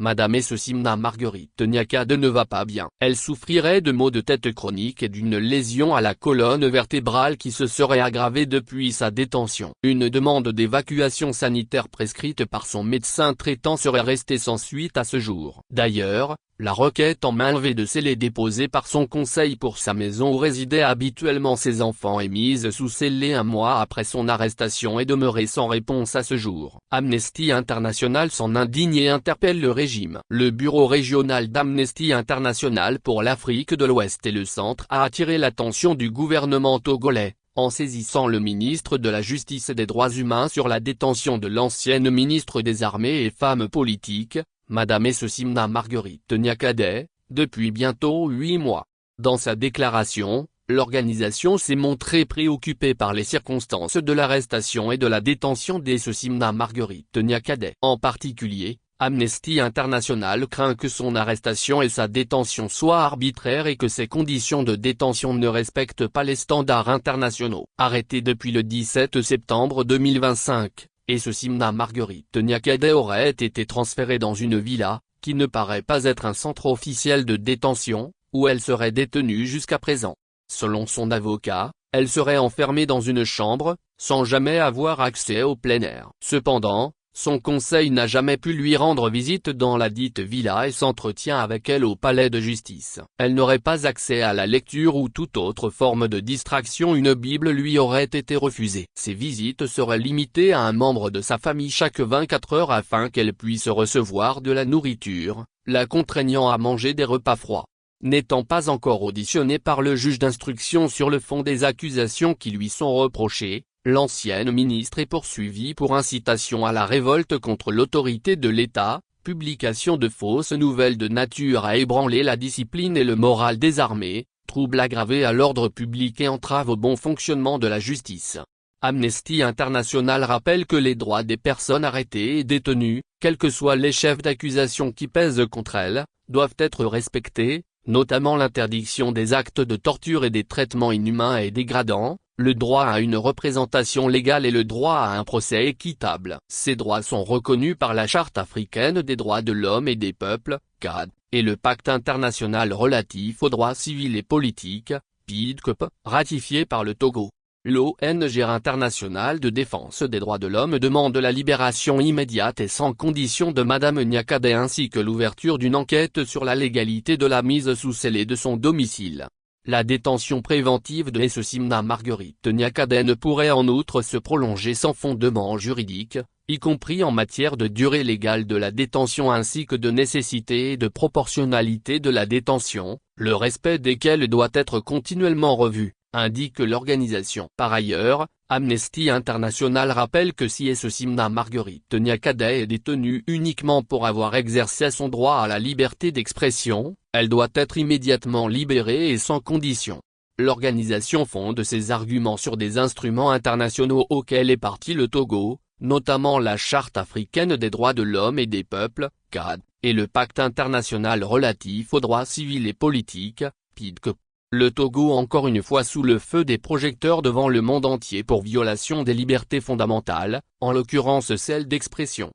Madame Essimna Marguerite Niakhaday ne va pas bien. Elle souffrirait de maux de tête chroniques et d'une lésion à la colonne vertébrale qui se serait aggravée depuis sa détention. Une demande d'évacuation sanitaire prescrite par son médecin traitant serait restée sans suite à ce jour. D'ailleurs, la requête en main levée de scellé déposée par son conseil pour sa maison où résidaient habituellement ses enfants est mise sous scellé un mois après son arrestation et demeurée sans réponse à ce jour. Amnesty International s'en indigne et interpelle le régime. Le bureau régional d'Amnesty International pour l'Afrique de l'Ouest et le Centre a attiré l'attention du gouvernement togolais, en saisissant le ministre de la Justice et des Droits humains sur la détention de l'ancienne ministre des Armées et femme politique, Madame Essimna Marguerite Niakhaday, depuis bientôt 8 mois. Dans sa déclaration, l'organisation s'est montrée préoccupée par les circonstances de l'arrestation et de la détention d'Essimna Marguerite Niakhaday. En particulier, Amnesty International craint que son arrestation et sa détention soient arbitraires et que ses conditions de détention ne respectent pas les standards internationaux. Arrêtée depuis le 17 septembre 2025. Essimna Marguerite Niakhaday aurait été transférée dans une villa, qui ne paraît pas être un centre officiel de détention, où elle serait détenue jusqu'à présent. Selon son avocat, elle serait enfermée dans une chambre, sans jamais avoir accès au plein air. Cependant, son conseil n'a jamais pu lui rendre visite dans la dite villa et s'entretient avec elle au palais de justice. Elle n'aurait pas accès à la lecture ou toute autre forme de distraction. Une Bible lui aurait été refusée. Ses visites seraient limitées à un membre de sa famille chaque 24 heures afin qu'elle puisse recevoir de la nourriture, la contraignant à manger des repas froids. N'étant pas encore auditionnée par le juge d'instruction sur le fond des accusations qui lui sont reprochées, l'ancienne ministre est poursuivie pour incitation à la révolte contre l'autorité de l'État, publication de fausses nouvelles de nature à ébranler la discipline et le moral des armées, trouble aggravé à l'ordre public et entrave au bon fonctionnement de la justice. Amnesty International rappelle que les droits des personnes arrêtées et détenues, quels que soient les chefs d'accusation qui pèsent contre elles, doivent être respectés, notamment l'interdiction des actes de torture et des traitements inhumains et dégradants, le droit à une représentation légale et le droit à un procès équitable. Ces droits sont reconnus par la Charte africaine des droits de l'homme et des peuples, CAD, et le Pacte international relatif aux droits civils et politiques, PIDCOP, ratifié par le Togo. L'ONG internationale de défense des droits de l'homme demande la libération immédiate et sans condition de Madame Niakhaday ainsi que l'ouverture d'une enquête sur la légalité de la mise sous scellé de son domicile. La détention préventive de Essimna Marguerite Niakhaday ne pourrait en outre se prolonger sans fondement juridique, y compris en matière de durée légale de la détention ainsi que de nécessité et de proportionnalité de la détention, le respect desquels doit être continuellement revu, indique l'organisation. Par ailleurs, Amnesty International rappelle que si Essimna Marguerite Niakhaday est détenue uniquement pour avoir exercé son droit à la liberté d'expression, elle doit être immédiatement libérée et sans condition. L'organisation fonde ses arguments sur des instruments internationaux auxquels est partie le Togo, notamment la Charte africaine des droits de l'homme et des peuples, CAD, et le Pacte international relatif aux droits civils et politiques, PIDCOP. Le Togo encore une fois sous le feu des projecteurs devant le monde entier pour violation des libertés fondamentales, en l'occurrence celle d'expression.